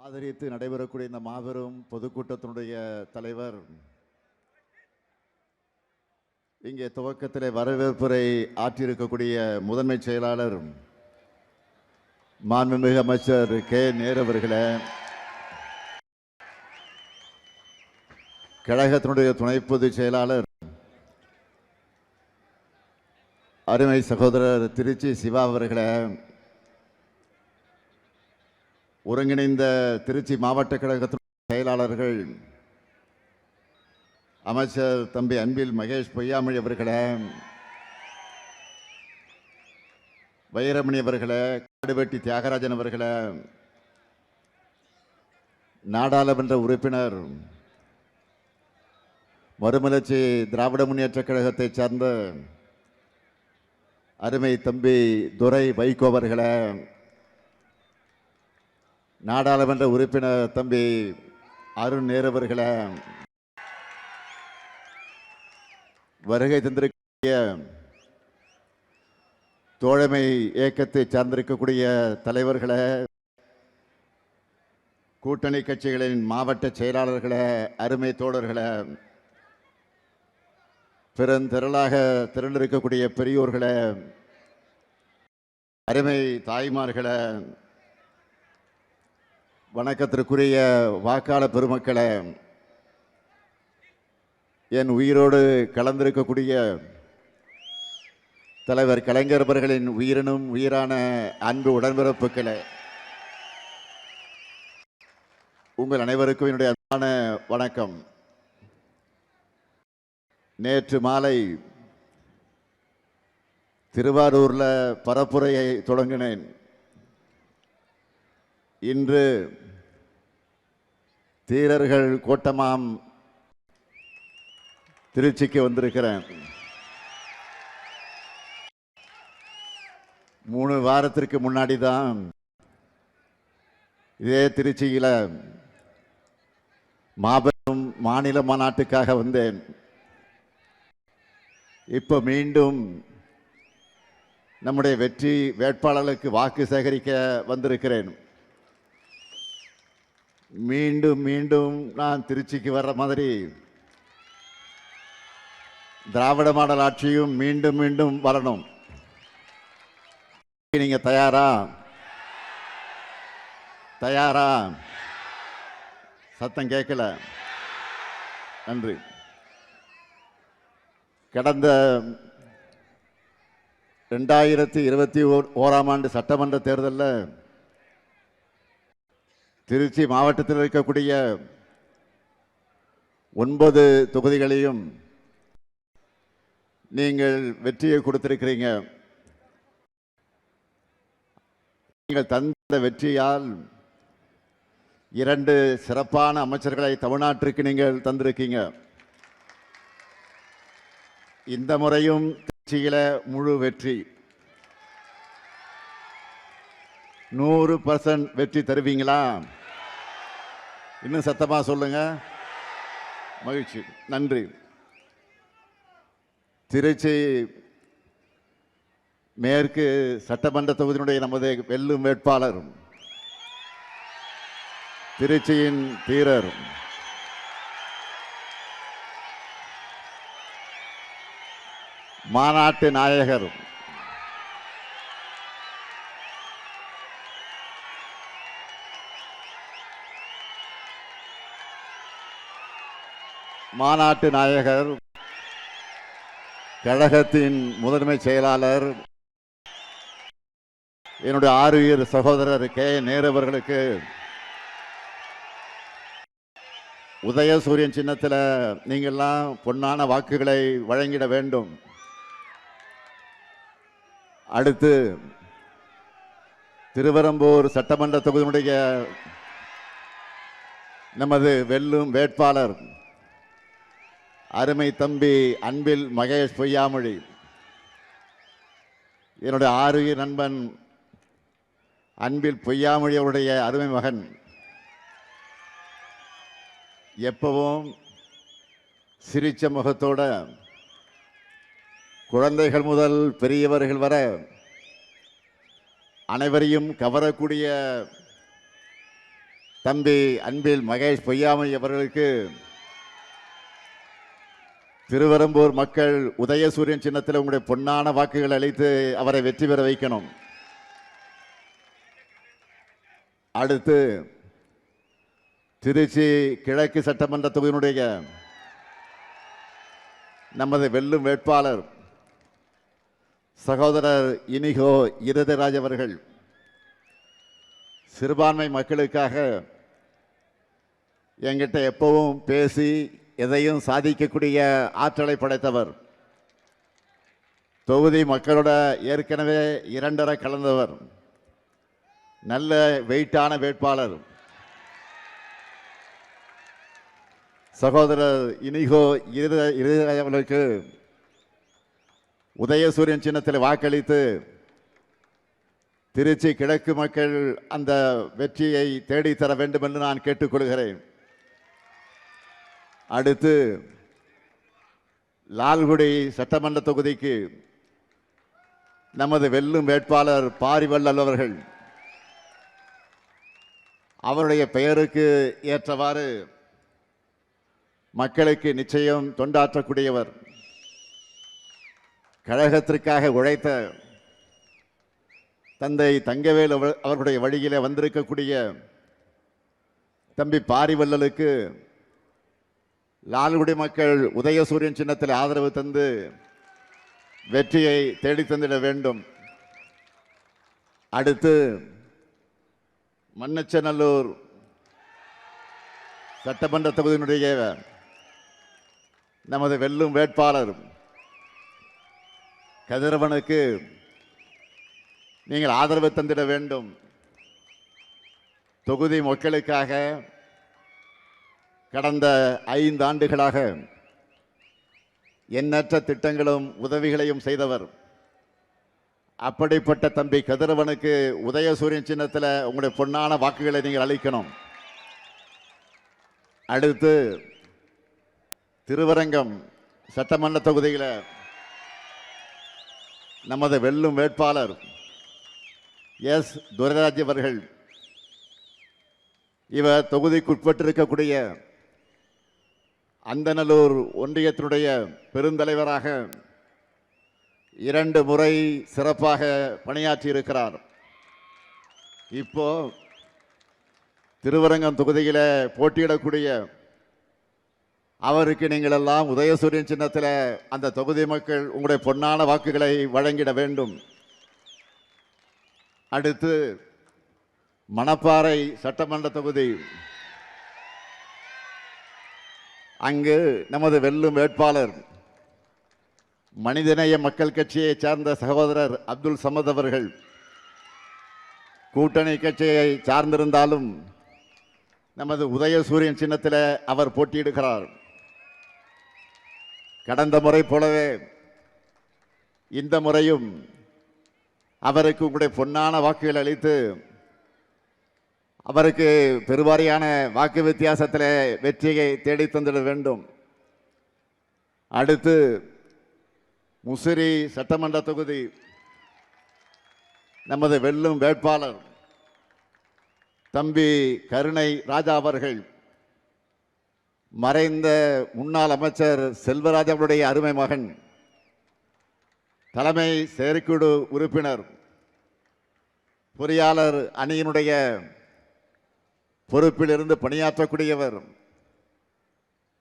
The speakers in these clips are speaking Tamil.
ஆதரித்து நடைபெறக்கூடிய இந்த மாபெரும் பொதுக்கூட்டத்தினுடைய தலைவர் இங்கே துவக்கத்தில் வரவேற்புரை ஆற்றியிருக்கக்கூடிய முதன்மை செயலாளர் மாண்புமிகு அமைச்சர் கே நேரு அவர்களே, கழகத்தினுடைய துணை பொதுச் செயலாளர் அருமை சகோதரர் திருச்சி சிவா அவர்களே, ஒருங்கிணைந்த திருச்சி மாவட்ட கழகத்தின் செயலாளர்கள் அமைச்சர் தம்பி அன்பில் மகேஷ் பொய்யாமொழி அவர்களே, வைரமணி அவர்களே, காடுவெட்டி தியாகராஜன் அவர்களே, நாடாளுமன்ற உறுப்பினர் மறுமலர்ச்சி திராவிட முன்னேற்ற கழகத்தை சார்ந்த அருமை தம்பி துரை வைகோ அவர்களே, நாடாளுமன்ற உறுப்பினர் தம்பி அருண் நேரு அவர்களே, வருகை தந்திருக்கக்கூடிய தோழமை இயக்கத்தை சார்ந்திருக்கக்கூடிய தலைவர்களே, கூட்டணி கட்சிகளின் மாவட்ட செயலாளர்களே, அருமை தோழர்களே, பெருந்திரளாக திரண்டிருக்கக்கூடிய பெரியோர்களே, அருமை தாய்மார்களே, வணக்கத்திற்குரிய வாக்காளர் பெருமக்களே, என் உயிரோடு கலந்திருக்கக்கூடிய தலைவர் கலைஞர் அவர்களின் உயிரினும் உயிரான அன்பு உடன்பிறப்புகளே, உங்கள் அனைவருக்கும் என்னுடைய அன்பான வணக்கம். நேற்று மாலை திருவாரூர்ல பரப்புரையை தொடங்கினேன். இன்று தீரர்கள் கோட்டமாம் திருச்சிக்கு வந்திருக்கிறேன். 3 வாரத்திற்கு முன்னாடி தான் இதே திருச்சியில் மாபெரும் மாநில மாநாட்டுக்காக வந்தேன். இப்போ மீண்டும் நம்முடைய வெற்றி வேட்பாளர்களுக்கு வாக்கு சேகரிக்க வந்திருக்கிறேன். மீண்டும் மீண்டும் நான் திருச்சிக்கு வர்ற மாதிரி திராவிட மாடல் ஆட்சியும் மீண்டும் மீண்டும் வரணும். நீங்க தயாரா? தயாரா? சத்தம் கேட்கல. நன்றி. கடந்த 2021ஆம் ஆண்டு சட்டமன்ற தேர்தலில் திருச்சி மாவட்டத்தில் இருக்கக்கூடிய 9 தொகுதிகளையும் நீங்கள் வெற்றியை கொடுத்திருக்கிறீங்க. நீங்கள் தந்த வெற்றியால் 2 சிறப்பான அமைச்சர்களை தமிழ்நாட்டிற்கு நீங்கள் தந்திருக்கீங்க. இந்த முறையும் திருச்சியில முழு வெற்றி, 100% வெற்றி தருவீங்களா? இன்னும் சத்தமா சொல்லுங்க. மகிழ்ச்சி. நன்றி. திருச்சி மேற்கு சட்டமன்ற தொகுதியினுடைய நமது வெல்லும் வேட்பாளர், திருச்சியின் தீரர், மாநாட்டு நாயகர், மாநாட்டு நாயகர், கழகத்தின் முதன்மை செயலாளர், என்னுடைய ஆறுயிர் சகோதரர் கே நேரு அவர்களுக்கு உதயசூரியன் சின்னத்தில் நீங்கள்லாம் பொன்னான வாக்குகளை வழங்கிட வேண்டும். அடுத்து திருவெரும்பூர் சட்டமன்ற தொகுதியினுடைய நமது வெல்லும் வேட்பாளர் அருமை தம்பி அன்பில் மகேஷ் பொய்யாமொழி, என்னுடைய ஆறுயிர் நண்பன் அன்பில் பொய்யாமொழி அவருடைய அருமை மகன். எப்பவும் சிரிச்ச முகத்தோட குழந்தைகள் முதல் பெரியவர்கள் வர அனைவரையும் கவரக்கூடிய தம்பி அன்பில் மகேஷ் பொய்யாமொழி அவர்களுக்கு திருவெரும்பூர் மக்கள் உதயசூரியன் சின்னத்தில் உங்களுடைய பொன்னான வாக்குகள் அளித்து அவரை வெற்றி பெற வைக்கணும். அடுத்து திருச்சி கிழக்கு சட்டமன்ற தொகுதியினுடைய நமது வெல்லும் வேட்பாளர் சகோதரர் இனிகோ இருதராஜ் அவர்கள் சிறுபான்மை மக்களுக்காக என்கிட்ட எப்பவும் பேசி எதையும் சாதிக்கக்கூடிய ஆற்றலை படைத்தவர். தொகுதி மக்களோட ஏற்கனவே 2 கலந்தவர். நல்ல வெயிட்டான வேட்பாளர் சகோதரர் இனிகோ இருதராஜ் அவர்களுக்கு உதயசூரியன் சின்னத்தில் வாக்களித்து திருச்சி கிழக்கு மக்கள் அந்த வெற்றியை தேடித்தர வேண்டும் என்று நான் கேட்டுக்கொள்கிறேன். அடுத்து லால்குடி சட்டமன்ற தொகுதிக்கு நமது வெல்லும் வேட்பாளர் பாரிவள்ளல் அவர்கள் அவருடைய பெயருக்கு ஏற்றவாறு மக்களுக்கு நிச்சயம் தொண்டாற்றக்கூடியவர். கழகத்திற்காக உழைத்த தந்தை தங்கவேல் அவர்களுடைய வழியிலே வந்திருக்கக்கூடிய தம்பி பாரிவள்ளலுக்கு லால்குடி மக்கள் உதயசூரியன் சின்னத்தில் ஆதரவு தந்து வெற்றியை தேடி தந்திட வேண்டும். அடுத்து மண்ணச்சநல்லூர் சட்டமன்ற தொகுதியினுடைய நமது வெல்லும் வேட்பாளர் கதிரவனுக்கு நீங்கள் ஆதரவு தந்திட வேண்டும். தொகுதி மக்களுக்காக கடந்த 5 ஆண்டுகளாக எண்ணற்ற திட்டங்களும் உதவிகளையும் செய்தவர். அப்படிப்பட்ட தம்பி கதிரவனுக்கு உதயசூரியன் சின்னத்தில் உங்களுடைய பொன்னான வாக்குகளை நீங்கள் அளிக்கணும். அடுத்து திருவரங்கம் சட்டமன்ற தொகுதியில் நமது வெல்லும் வேட்பாளர் எஸ் துரைராஜ் அவர்கள் இவர் தொகுதிக்குட்பட்டிருக்கக்கூடிய அந்தநல்லூர் ஒன்றியத்தினுடைய பெருந்தலைவராக 2 முறை சிறப்பாக பணியாற்றி இருக்கிறார். இப்போ திருவரங்கம் தொகுதியில் போட்டியிடக்கூடிய அவருக்கு நீங்கள் எல்லாம் உதயசூரியன் சின்னத்தில் அந்த தொகுதி மக்கள் உங்களுடைய பொன்னான வாக்குகளை வழங்கிட வேண்டும். அடுத்து மணப்பாறை சட்டமன்ற தொகுதி, அங்கு நமது வெல்லும் வேட்பாளர் மனிதநேய மக்கள் கட்சியை சார்ந்த சகோதரர் அப்துல் சமத் அவர்கள் கூட்டணி கட்சியை சார்ந்திருந்தாலும் நமது உதயசூரியன் சின்னத்தில் அவர் போட்டியிடுகிறார். கடந்த முறை போலவே இந்த முறையும் அவருக்கு உங்களுடைய பொன்னான வாக்குகள் அளித்து அவருக்கு பெருவாரியான வாக்கு வித்தியாசத்தில் வெற்றியை தேடி தந்திட வேண்டும். அடுத்து முசிறி சட்டமன்ற தொகுதி நமது வெல்லும் வேட்பாளர் தம்பி கருணை ராஜா அவர்கள் மறைந்த முன்னாள் அமைச்சர் செல்வராஜ் அவருடைய அருமை மகன், தலைமை செயற்குழு உறுப்பினர், பொறியாளர் அணியினுடைய பொறுப்பில் இருந்து பணியாற்றக்கூடியவர்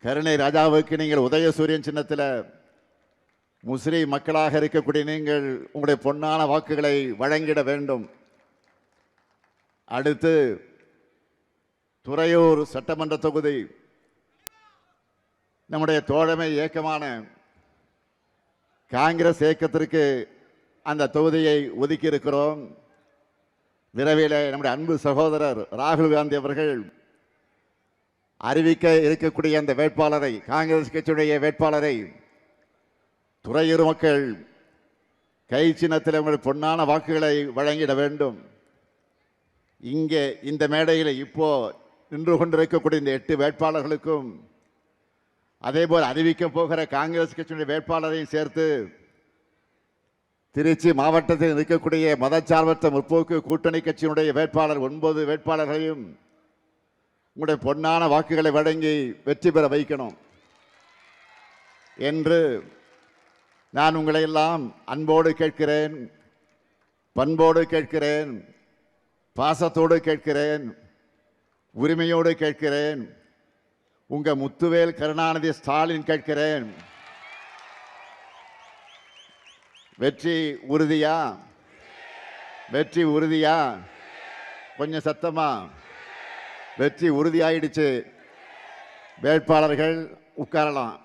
கருணை ராஜாவுக்கு நீங்கள் உதயசூரியன் சின்னத்தில் முஸ்லி மக்களாக இருக்கக்கூடிய நீங்கள் உங்களுடைய பொன்னான வாக்குகளை வழங்கிட வேண்டும். அடுத்து துறையூர் சட்டமன்ற தொகுதி நம்முடைய தோழமை இயக்கமான காங்கிரஸ் இயக்கத்திற்கு அந்த தொகுதியை ஒதுக்கி இருக்கிறோம். விரைவில் நம்முடைய அன்பு சகோதரர் ராகுல் காந்தி அவர்கள் அறிவிக்க இருக்கக்கூடிய அந்த வேட்பாளரை, காங்கிரஸ் கட்சியுடைய வேட்பாளரை துறையூர் மக்கள் கை சின்னத்தில் உங்கள் பொன்னான வாக்குகளை வழங்கிட வேண்டும். இங்கே இந்த மேடையில் இப்போ நின்று கொண்டிருக்கக்கூடிய இந்த 8 வேட்பாளர்களுக்கும் அதேபோல் அறிவிக்க போகிற காங்கிரஸ் கட்சியுடைய வேட்பாளரையும் சேர்த்து திருச்சி மாவட்டத்தில் இருக்கக்கூடிய மதச்சார்பற்ற முற்போக்கு கூட்டணி கட்சியினுடைய வேட்பாளர் 9 வேட்பாளர்களையும் உங்களுடைய பொன்னான வாக்குகளை வழங்கி வெற்றி பெற வைக்கணும் என்று நான் உங்களை எல்லாம் அன்போடு கேட்கிறேன், பண்போடு கேட்கிறேன், பாசத்தோடு கேட்கிறேன், உரிமையோடு கேட்கிறேன். உங்க முத்துவேல் கருணாநிதி ஸ்டாலின் கேட்கிறேன். வெற்றி உறுதியா? வெற்றி உறுதியா? கொஞ்சம் சத்தமா. வெற்றி உறுதியாயிடுச்சு. வேட்பாளர்கள் உட்காரலாம்.